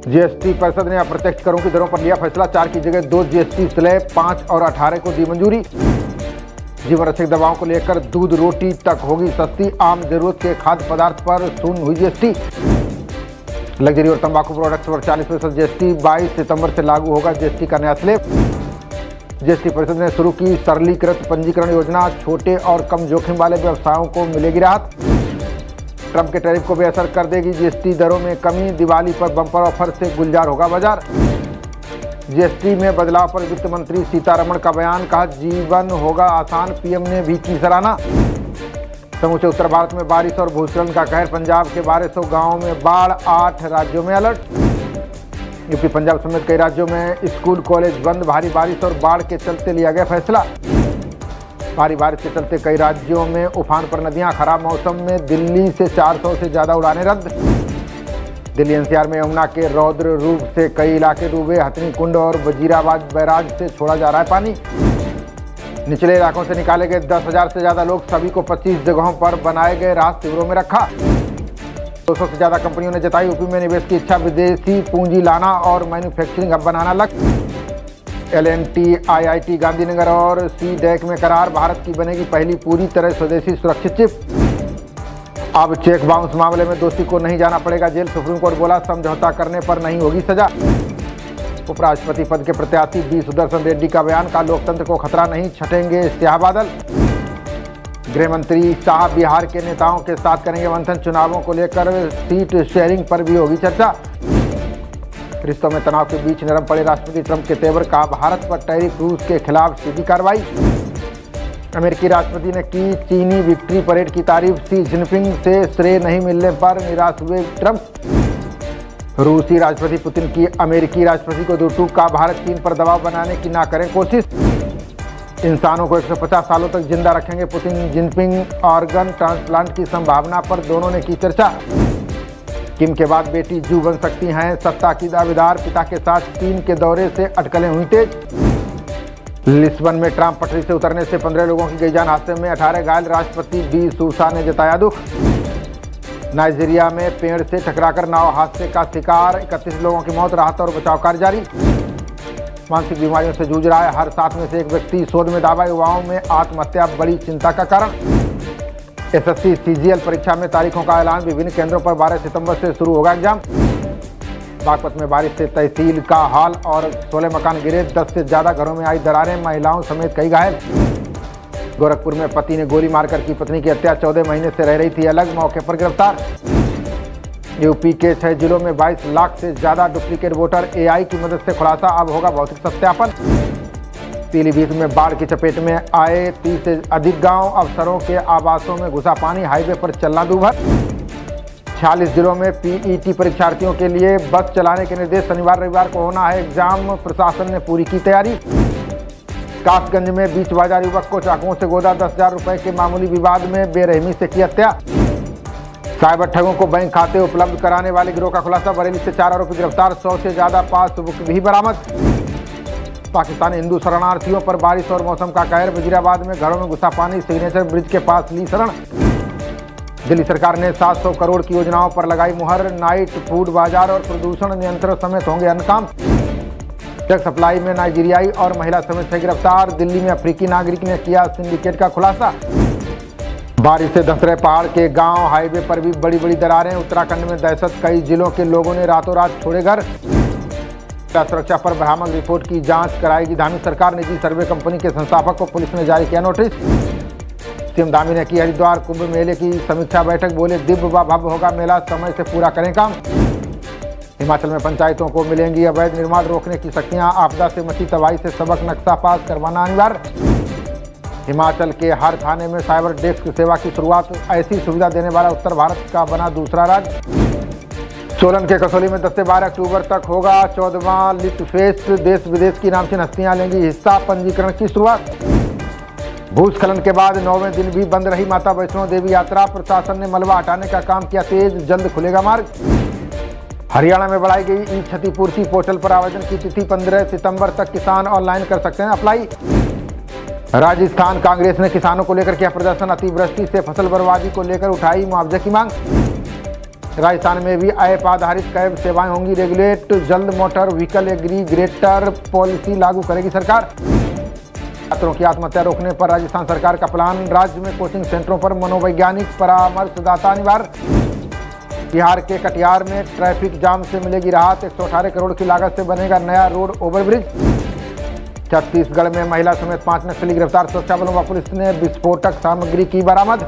GST परिषद ने अप्रत्यक्ष करों की दरों पर लिया फैसला। 4 की जगह 2 जीएसटी स्लैब 5 और 18 को दी मंजूरी। जीवन रक्षक दवाओं को लेकर दूध रोटी तक होगी सस्ती। आम जरूरत के खाद्य पदार्थ पर शून्य हुई जीएसटी। लग्जरी और तंबाकू प्रोडक्ट्स पर 40% जीएसटी। 22 सितंबर से लागू होगा जीएसटी का नया स्लैब। जीएसटी परिषद ने शुरू की सरलीकृत पंजीकरण योजना। छोटे और कम जोखिम वाले व्यवसायों को मिलेगी राहत। ट्रंप के टैरिफ को बेअसर कर देगी जीएसटी दरों में कमी। दिवाली पर बम्पर ऑफर से गुलजार होगा बाजार। जीएसटी में बदलाव पर वित्त मंत्री सीतारमण का बयान। कहा जीवन होगा आसान, पीएम ने भी की सराहना। समूचे उत्तर भारत में बारिश और भूस्खलन का कहर। पंजाब के 1200 गांवों में बाढ़। 8 राज्यों में अलर्ट। यूपी पंजाब समेत कई राज्यों में स्कूल कॉलेज बंद। भारी बारिश और बाढ़ के चलते लिया गया फैसला। भारी बारिश के चलते कई राज्यों में उफान पर नदियां। खराब मौसम में दिल्ली से 400 से ज्यादा उड़ानें रद्द। दिल्ली एनसीआर में यमुना के रौद्र रूप से कई इलाके डूबे। हथनी कुंड और वजीराबाद बैराज से छोड़ा जा रहा है पानी। निचले इलाकों से निकाले गए 10,000 से ज्यादा लोग। सभी को 25 जगहों पर बनाए गए राहत शिविरों में रखा। 200 से ज्यादा कंपनियों ने जताई यूपी में निवेश की इच्छा। विदेशी पूंजी लाना और मैन्युफैक्चरिंग हब बनाना लक्ष्य। LNT, IIT गांधीनगर और CDEC में करार। भारत की बनेगी पहली पूरी तरह स्वदेशी सुरक्षित चिप। अब चेक बाउंस मामले में दोषी को नहीं जाना पड़ेगा जेल। सुप्रीम कोर्ट बोला समझौता करने पर नहीं होगी सजा। उपराष्ट्रपति पद के प्रत्याशी B सुदर्शन रेड्डी का बयान। का लोकतंत्र को खतरा नहीं, छटेंगे स्याह बादल। गृह मंत्री शाह बिहार के नेताओं के साथ करेंगे मंथन। चुनावों को लेकर सीट शेयरिंग पर भी होगी चर्चा। रिश्तों में तनाव के बीच नरम पड़े राष्ट्रपति ट्रंप के तेवर। का भारत पर टैरिफ, रूस के खिलाफ सीधी कार्रवाई। अमेरिकी राष्ट्रपति ने की चीनी विक्ट्री परेड की तारीफ। शी जिनपिंग से श्रेय नहीं मिलने पर निराश हुए ट्रंप। रूसी राष्ट्रपति पुतिन की अमेरिकी राष्ट्रपति को दो टूक। का भारत चीन पर दबाव बनाने की ना करें कोशिश। इंसानों को 150 सालों तक जिंदा रखेंगे पुतिन जिनपिंग। ऑर्गन ट्रांसप्लांट की संभावना पर दोनों ने की चर्चा। किम के बाद बेटी जू बन सकती हैं सत्ता की दावेदार। पिता के साथ चीन के दौरे से अटकलें हुई तेज। लिस्बन में ट्राम पटरी से उतरने से 15 लोगों की गई जान। हादसे में 18 घायल। राष्ट्रपति डी सूसा ने जताया दुख। नाइजीरिया में पेड़ से टकराकर नाव हादसे का शिकार। 31 लोगों की मौत। राहत और बचाव कार्य जारी। मानसिक बीमारियों से जूझ रहा है हर 7 में से एक व्यक्ति। शोध में दावा। युवाओं में आत्महत्या बड़ी चिंता का कारण। SSC CGL परीक्षा में तारीखों का ऐलान। विभिन्न केंद्रों पर 12 सितंबर से शुरू होगा एग्जाम। बागपत में बारिश से तहसील का हाल और 16 मकान गिरे। 10 से ज्यादा घरों में आई दरारें। महिलाओं समेत कई घायल। गोरखपुर में पति ने गोली मारकर की पत्नी की हत्या। 14 महीने से रह रही थी अलग। मौके पर गिरफ्तार। यूपी के 6 जिलों में 22 लाख से ज्यादा डुप्लीकेट वोटर। AI की मदद से खुलासा। अब होगा भौतिक सत्यापन। पीलीभीत में बाढ़ की चपेट में आए 30 से अधिक गांव। अफसरों के आवासों में घुसा पानी। हाईवे पर चलना दूभर। 46 जिलों में PET परीक्षार्थियों के लिए बस चलाने के निर्देश। शनिवार रविवार को होना है एग्जाम। प्रशासन ने पूरी की तैयारी। कासगंज में बीच बाजार युवक को चाकुओं से गोदा। 10,000 रुपए के मामूली विवाद में बेरहमी से की हत्या। साइबर ठगों को बैंक खाते उपलब्ध कराने वाले गिरोह का खुलासा। बरेली से 4 आरोपी गिरफ्तार। 100 से ज्यादा पासबुक भी बरामद। पाकिस्तानी हिंदू शरणार्थियों पर बारिश और मौसम का कहर। वजीराबाद में घरों में घुसा पानी। सिग्नेचर ब्रिज के पास ली शरण। दिल्ली सरकार ने 700 करोड़ की योजनाओं पर लगाई मुहर। नाइट फूड बाजार और प्रदूषण नियंत्रण समेत होंगे अन्य काम। ड्रग सप्लाई में नाइजीरियाई और महिला समेत 6 गिरफ्तार। दिल्ली में अफ्रीकी नागरिक ने किया सिंडिकेट का खुलासा। बारिश से धंस रहे पहाड़ के गांव। हाईवे पर भी बड़ी बड़ी दरारें। उत्तराखंड में दहशत। कई जिलों के लोगों ने रातों रात छोड़े घर। सुरक्षा पर भ्रामक रिपोर्ट की जांच कराएगी धामी सरकार। निजी सर्वे कंपनी के संस्थापक को पुलिस ने जारी किया नोटिस। सीएम धामी ने की हरिद्वार कुंभ मेले की समीक्षा बैठक। बोले दिव्य व भव्य होगा मेला। समय से पूरा करें काम। हिमाचल में पंचायतों को मिलेंगी अवैध निर्माण रोकने की शक्तियां। आपदा से मची तबाही से सबक नक्शा पास करवाना अनिवार्य। हिमाचल के हर थाने में साइबर डेस्क सेवा की शुरुआत। ऐसी सुविधा देने वाला उत्तर भारत का बना दूसरा राज्य। सोलन के कसौली में 10 से 12 अक्टूबर तक होगा 14वां लिट फेस्ट। देश विदेश की नामचीन हस्तियां लेंगी हिस्सा। पंजीकरण की शुरुआत। भूस्खलन के बाद 9वें दिन भी बंद रही माता वैष्णो देवी यात्रा। प्रशासन ने मलबा हटाने का काम किया तेज। जल्द खुलेगा मार्ग। हरियाणा में बढ़ाई गई ई क्षतिपूर्ति पोर्टल पर आवेदन की तिथि 15 सितंबर तक। किसान ऑनलाइन कर सकते हैं अप्लाई। राजस्थान कांग्रेस ने किसानों को लेकर किया प्रदर्शन, अतिवृष्टि से फसल बर्बादी को लेकर उठाई मुआवजे की मांग। राजस्थान में भी ऐप आधारित कैब सेवाएं होंगी रेगुलेट, जल्द मोटर व्हीकल एग्रीगेटर पॉलिसी लागू करेगी सरकार। छात्रों की आत्महत्या रोकने पर राजस्थान सरकार का प्लान, राज्य में कोचिंग सेंटरों पर मनोवैज्ञानिक परामर्शदाता अनिवार्य। बिहार के कटिहार में ट्रैफिक जाम से मिलेगी राहत, 118 करोड़ की लागत से बनेगा नया रोड ओवरब्रिज। छत्तीसगढ़ में महिला समेत 5 नक्सली गिरफ्तार, सुरक्षा बलों व पुलिस ने विस्फोटक सामग्री की बरामद।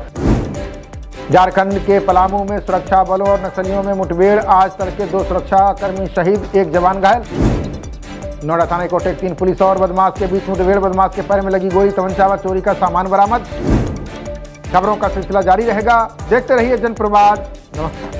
झारखंड के पलामू में सुरक्षा बलों और नक्सलियों में मुठभेड़, आज तड़के 2 सुरक्षाकर्मी शहीद, 1 जवान घायल। नोएडा थाना कोटे 3 पुलिस और बदमाश के बीच मुठभेड़, बदमाश के पैर में लगी गोली, तमंचा व चोरी का सामान बरामद। खबरों का सिलसिला जारी रहेगा, देखते रहिए जनप्रवाद। नमस्कार।